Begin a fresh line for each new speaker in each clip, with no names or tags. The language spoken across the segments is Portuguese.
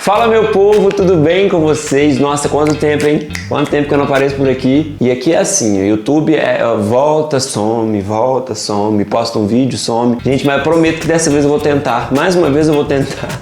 Fala meu povo, tudo bem com vocês? Nossa, quanto tempo, hein? Quanto tempo que eu não apareço por aqui. E aqui é assim, o YouTube volta, some, posta um vídeo, some. Gente, mas eu prometo que dessa vez eu vou tentar, mais uma vez eu vou tentar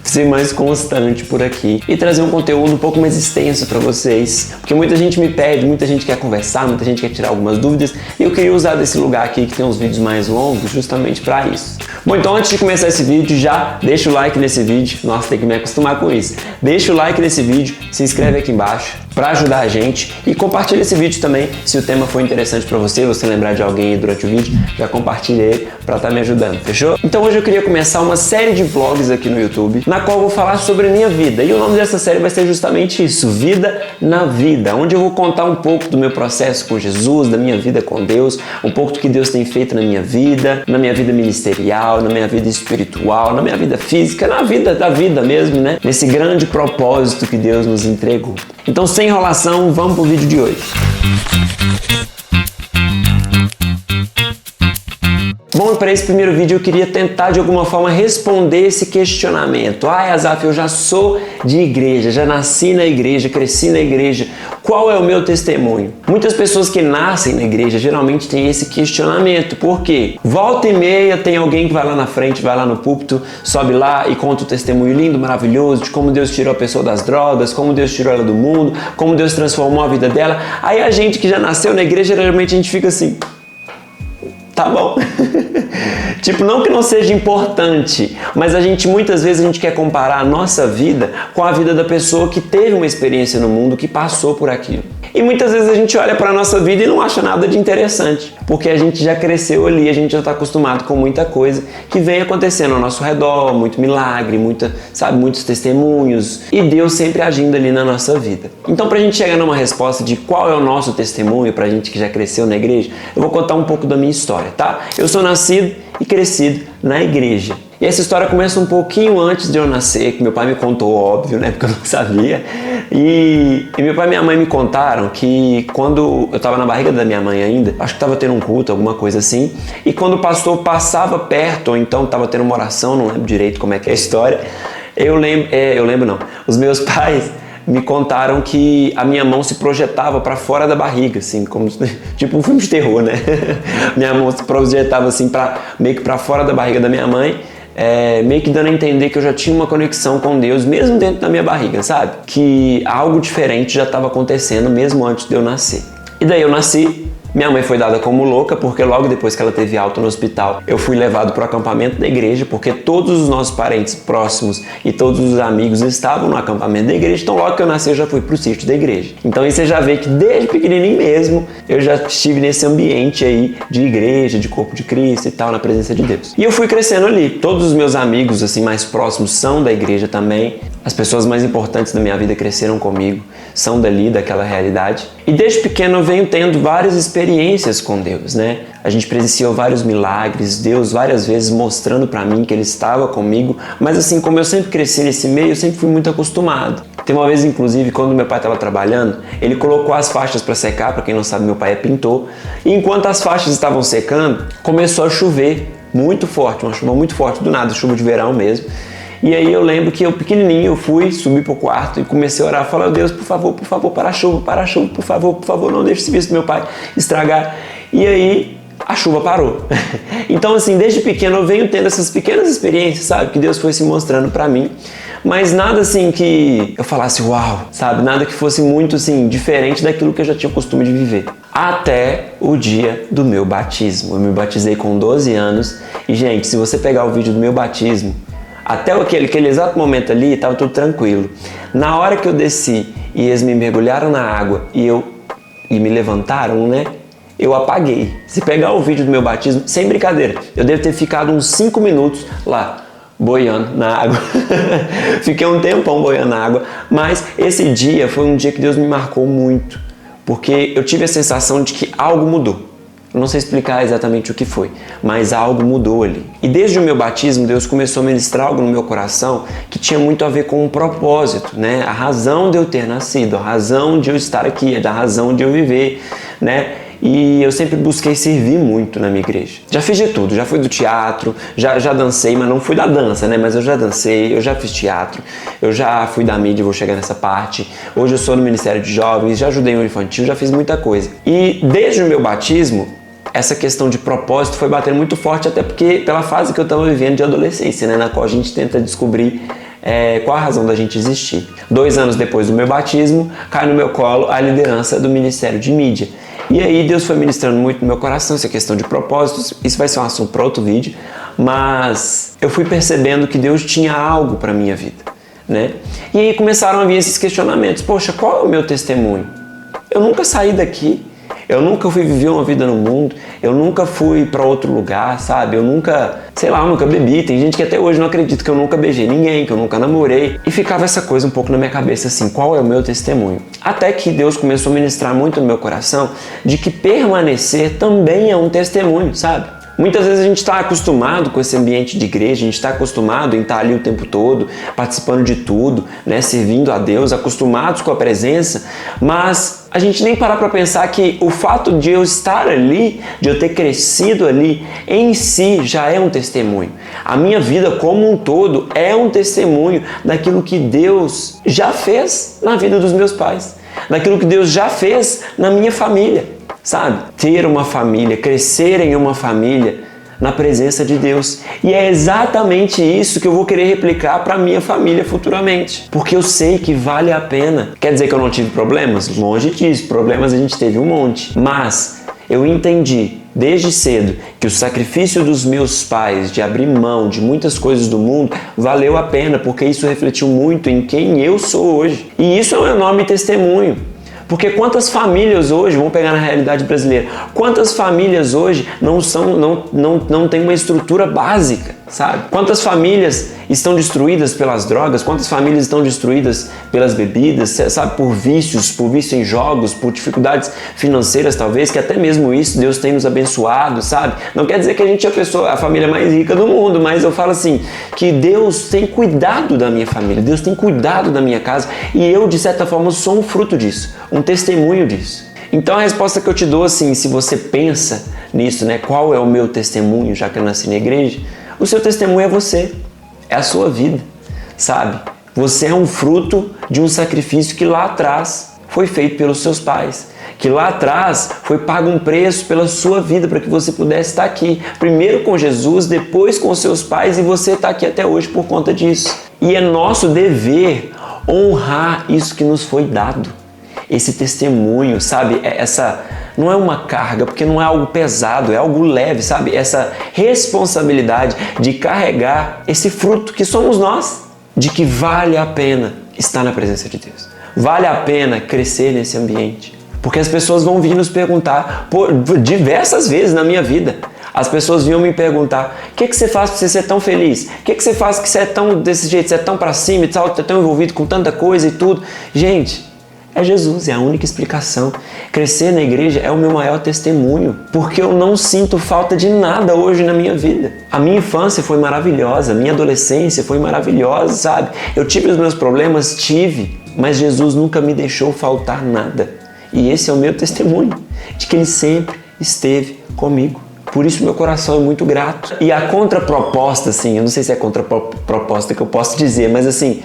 ser mais constante por aqui e trazer um conteúdo um pouco mais extenso para vocês, porque muita gente me pede, muita gente quer conversar, muita gente quer tirar algumas dúvidas e eu queria usar desse lugar aqui que tem uns vídeos mais longos justamente para isso. Bom, então antes de começar esse vídeo, já deixa o like nesse vídeo. Nossa, tem que me acostumar com isso. Deixa o like nesse vídeo, se inscreve aqui embaixo para ajudar a gente e compartilha esse vídeo também se o tema for interessante para você lembrar de alguém durante o vídeo, já compartilha ele para estar me ajudando, fechou? Então hoje eu queria começar uma série de vlogs aqui no YouTube, na qual eu vou falar sobre a minha vida, e o nome dessa série vai ser justamente isso, Vida na Vida, onde eu vou contar um pouco do meu processo com Jesus, da minha vida com Deus, um pouco do que Deus tem feito na minha vida ministerial, na minha vida espiritual, na minha vida física, na vida da vida mesmo, né? Nesse grande propósito que Deus nos entregou. Então, sem enrolação, vamos pro vídeo de hoje. Bom, para esse primeiro vídeo eu queria tentar de alguma forma responder esse questionamento. Asaf, eu já sou de igreja, já nasci na igreja, cresci na igreja. Qual é o meu testemunho? Muitas pessoas que nascem na igreja geralmente têm esse questionamento. Por quê? Volta e meia tem alguém que vai lá na frente, vai lá no púlpito, sobe lá e conta o testemunho lindo, maravilhoso de como Deus tirou a pessoa das drogas, como Deus tirou ela do mundo, como Deus transformou a vida dela. Aí a gente que já nasceu na igreja, geralmente a gente fica assim... Tá bom. Tipo, não que não seja importante, mas muitas vezes a gente quer comparar a nossa vida com a vida da pessoa que teve uma experiência no mundo, que passou por aquilo. E muitas vezes a gente olha para a nossa vida e não acha nada de interessante, porque a gente já cresceu ali, a gente já está acostumado com muita coisa que vem acontecendo ao nosso redor, muito milagre, muitos testemunhos, e Deus sempre agindo ali na nossa vida. Então, para a gente chegar numa resposta de qual é o nosso testemunho, para a gente que já cresceu na igreja, eu vou contar um pouco da minha história, tá? Eu sou nascido e crescido na igreja. E essa história começa um pouquinho antes de eu nascer, que meu pai me contou, óbvio, né? Porque eu não sabia. E meu pai e minha mãe me contaram que quando eu estava na barriga da minha mãe ainda, acho que estava tendo um culto, alguma coisa assim, e quando o pastor passava perto, ou então estava tendo uma oração, não lembro direito como é que é a história, os meus pais me contaram que a minha mão se projetava para fora da barriga, assim, como tipo um filme de terror, né? Minha mão se projetava assim meio que para fora da barriga da minha mãe, meio que dando a entender que eu já tinha uma conexão com Deus, mesmo dentro da minha barriga, sabe? Que algo diferente já estava acontecendo mesmo antes de eu nascer. E daí eu nasci. Minha mãe foi dada como louca, porque logo depois que ela teve alta no hospital, eu fui levado para o acampamento da igreja, porque todos os nossos parentes próximos e todos os amigos estavam no acampamento da igreja, então logo que eu nasci eu já fui para o sítio da igreja. Então aí você já vê que desde pequenininho mesmo, eu já estive nesse ambiente aí de igreja, de corpo de Cristo e tal, na presença de Deus. E eu fui crescendo ali. Todos os meus amigos assim mais próximos são da igreja também. As pessoas mais importantes da minha vida cresceram comigo, são dali, daquela realidade. E desde pequeno eu venho tendo várias experiências com Deus, né? A gente presenciou vários milagres, Deus várias vezes mostrando pra mim que Ele estava comigo. Mas assim, como eu sempre cresci nesse meio, eu sempre fui muito acostumado. Tem uma vez, inclusive, quando meu pai estava trabalhando, ele colocou as faixas para secar, para quem não sabe, meu pai é pintor. E enquanto as faixas estavam secando, começou a chover muito forte, uma chuva muito forte, do nada, chuva de verão mesmo. E aí eu lembro que eu pequenininho, eu subi pro quarto e comecei a orar, falar, Deus, por favor, para a chuva, por favor, não deixe esse serviço do meu pai estragar. E aí a chuva parou. Então assim, desde pequeno eu venho tendo essas pequenas experiências, sabe, que Deus foi se mostrando pra mim, mas nada assim que eu falasse uau, sabe, nada que fosse muito assim, diferente daquilo que eu já tinha o costume de viver. Até o dia do meu batismo. Eu me batizei com 12 anos e, gente, se você pegar o vídeo do meu batismo, até aquele exato momento ali, estava tudo tranquilo. Na hora que eu desci e eles me mergulharam na água e me levantaram, né? Eu apaguei. Se pegar o vídeo do meu batismo, sem brincadeira, eu devo ter ficado uns 5 minutos lá, boiando na água. Fiquei um tempão boiando na água, mas esse dia foi um dia que Deus me marcou muito, porque eu tive a sensação de que algo mudou. Eu não sei explicar exatamente o que foi, mas algo mudou ali. E desde o meu batismo, Deus começou a ministrar algo no meu coração que tinha muito a ver com um propósito, né? A razão de eu ter nascido, a razão de eu estar aqui, a razão de eu viver, né? e eu sempre busquei servir muito na minha igreja. Já fiz de tudo, já fui do teatro, já dancei, mas não fui da dança, né? Mas eu já dancei, eu já fiz teatro, eu já fui da mídia, vou chegar nessa parte. Hoje eu sou no Ministério de Jovens, já ajudei no infantil, já fiz muita coisa. E desde o meu batismo, essa questão de propósito foi batendo muito forte, até porque pela fase que eu estava vivendo de adolescência, né? Na qual a gente tenta descobrir qual a razão da gente existir. 2 anos depois do meu batismo, cai no meu colo a liderança do Ministério de Mídia. E aí Deus foi ministrando muito no meu coração essa questão de propósitos. Isso vai ser um assunto para outro vídeo, mas eu fui percebendo que Deus tinha algo para minha vida, né? E aí começaram a vir esses questionamentos. Poxa, qual é o meu testemunho? Eu nunca saí daqui. Eu nunca fui viver uma vida no mundo, eu nunca fui para outro lugar, sabe? Eu nunca, eu nunca bebi. Tem gente que até hoje não acredita que eu nunca beijei ninguém, que eu nunca namorei. E ficava essa coisa um pouco na minha cabeça assim, qual é o meu testemunho? Até que Deus começou a ministrar muito no meu coração de que permanecer também é um testemunho, sabe? Muitas vezes a gente está acostumado com esse ambiente de igreja, a gente está acostumado em estar ali o tempo todo, participando de tudo, né, servindo a Deus, acostumados com a presença, mas a gente nem para pensar que o fato de eu estar ali, de eu ter crescido ali, em si já é um testemunho. A minha vida como um todo é um testemunho daquilo que Deus já fez na vida dos meus pais, daquilo que Deus já fez na minha família. Sabe? Ter uma família, crescer em uma família na presença de Deus. E é exatamente isso que eu vou querer replicar para minha família futuramente. Porque eu sei que vale a pena. Quer dizer que eu não tive problemas? Longe disso. Problemas a gente teve um monte. Mas eu entendi desde cedo que o sacrifício dos meus pais de abrir mão de muitas coisas do mundo valeu a pena, porque isso refletiu muito em quem eu sou hoje. E isso é um enorme testemunho. Porque quantas famílias hoje, vamos pegar na realidade brasileira, quantas famílias hoje não têm uma estrutura básica, sabe? Quantas famílias estão destruídas pelas drogas, quantas famílias estão destruídas pelas bebidas, sabe? Por vícios, por vício em jogos, por dificuldades financeiras talvez, que até mesmo isso Deus tem nos abençoado, sabe? Não quer dizer que a gente é a família mais rica do mundo, mas eu falo assim, que Deus tem cuidado da minha família, Deus tem cuidado da minha casa e eu, de certa forma, sou um fruto disso, um testemunho disso. Então a resposta que eu te dou, assim, se você pensa nisso, né? Qual é o meu testemunho, já que eu nasci na igreja? O seu testemunho é você, é a sua vida, sabe? Você é um fruto de um sacrifício que lá atrás foi feito pelos seus pais, que lá atrás foi pago um preço pela sua vida para que você pudesse estar aqui, primeiro com Jesus, depois com os seus pais, e você está aqui até hoje por conta disso. E é nosso dever honrar isso que nos foi dado, esse testemunho, sabe? Essa não é uma carga, porque não é algo pesado, é algo leve, sabe? Essa responsabilidade de carregar esse fruto que somos nós, de que vale a pena estar na presença de Deus. Vale a pena crescer nesse ambiente. Porque as pessoas vão vir nos perguntar, por diversas vezes na minha vida, as pessoas vinham me perguntar, o que você faz para você ser tão feliz? O que você faz que você é tão desse jeito, você é tão para cima e tal, você é tão envolvido com tanta coisa e tudo? Gente, é Jesus, é a única explicação. Crescer na igreja é o meu maior testemunho, porque eu não sinto falta de nada hoje na minha vida. A minha infância foi maravilhosa, a minha adolescência foi maravilhosa, sabe? Eu tive os meus problemas, mas Jesus nunca me deixou faltar nada. E esse é o meu testemunho, de que Ele sempre esteve comigo. Por isso meu coração é muito grato. E a contraproposta, assim, eu não sei se é contraproposta que eu posso dizer, mas assim,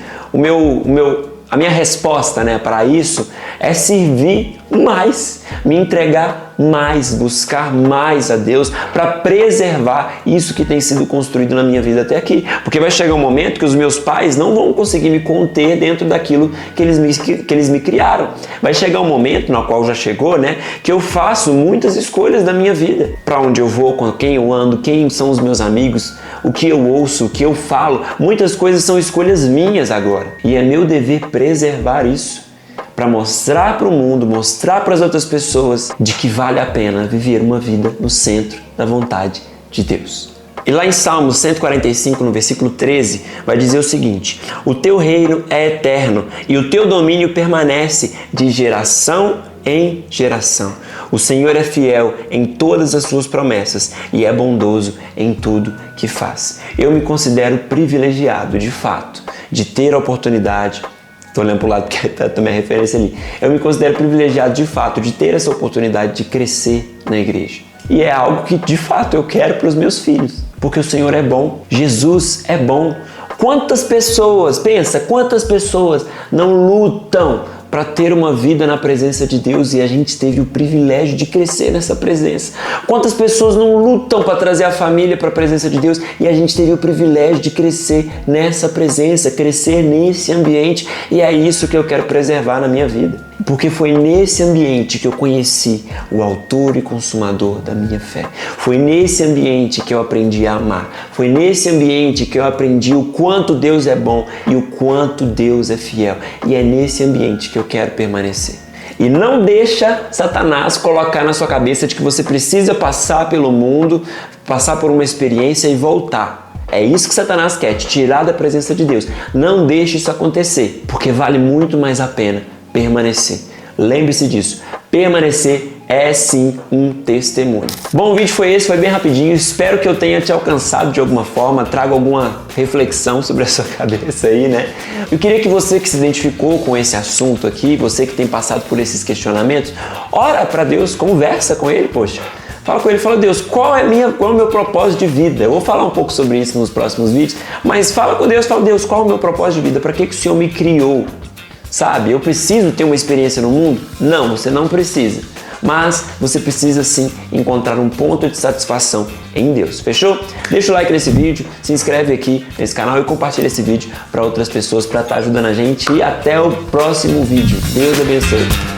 a minha resposta, né, para isso é servir mais, me entregar mais, buscar mais a Deus para preservar isso que tem sido construído na minha vida até aqui. Porque vai chegar um momento que os meus pais não vão conseguir me conter dentro daquilo que eles me criaram. Vai chegar um momento, no qual já chegou, né, que eu faço muitas escolhas da minha vida. Para onde eu vou, com quem eu ando, quem são os meus amigos, o que eu ouço, o que eu falo. Muitas coisas são escolhas minhas agora. E é meu dever preservar isso, para mostrar para o mundo, mostrar para as outras pessoas de que vale a pena viver uma vida no centro da vontade de Deus. E lá em Salmos 145, no versículo 13, vai dizer o seguinte: o teu reino é eterno e o teu domínio permanece de geração em geração. O Senhor é fiel em todas as suas promessas e é bondoso em tudo que faz. Eu me considero privilegiado, de fato, de ter a oportunidade Tô olhando pro lado porque tá também a referência ali. Eu me considero privilegiado de fato de ter essa oportunidade de crescer na igreja. E é algo que de fato eu quero para os meus filhos. Porque o Senhor é bom, Jesus é bom. Quantas pessoas, pensa, quantas pessoas não lutam para ter uma vida na presença de Deus e a gente teve o privilégio de crescer nessa presença? Quantas pessoas não lutam para trazer a família para a presença de Deus e a gente teve o privilégio de crescer nessa presença, crescer nesse ambiente, e é isso que eu quero preservar na minha vida. Porque foi nesse ambiente que eu conheci o autor e consumador da minha fé. Foi nesse ambiente que eu aprendi a amar. Foi nesse ambiente que eu aprendi o quanto Deus é bom e o quanto Deus é fiel. E é nesse ambiente que eu quero permanecer. E não deixa Satanás colocar na sua cabeça de que você precisa passar pelo mundo, passar por uma experiência e voltar. É isso que Satanás quer, te tirar da presença de Deus. Não deixe isso acontecer, porque vale muito mais a pena permanecer. Lembre-se disso. Permanecer é sim um testemunho. Bom, o vídeo foi esse, foi bem rapidinho. Espero que eu tenha te alcançado de alguma forma, trago alguma reflexão sobre a sua cabeça aí, né? Eu queria que você que se identificou com esse assunto aqui, você que tem passado por esses questionamentos, ora para Deus, conversa com Ele, poxa. Fala com Ele, fala, Deus, qual é o meu propósito de vida? Eu vou falar um pouco sobre isso nos próximos vídeos, mas fala com Deus, fala, Deus, qual é o meu propósito de vida? Para que o Senhor me criou? Sabe, eu preciso ter uma experiência no mundo? Não, você não precisa. Mas você precisa sim encontrar um ponto de satisfação em Deus. Fechou? Deixa o like nesse vídeo, se inscreve aqui nesse canal e compartilha esse vídeo para outras pessoas para estar ajudando a gente. E até o próximo vídeo. Deus abençoe.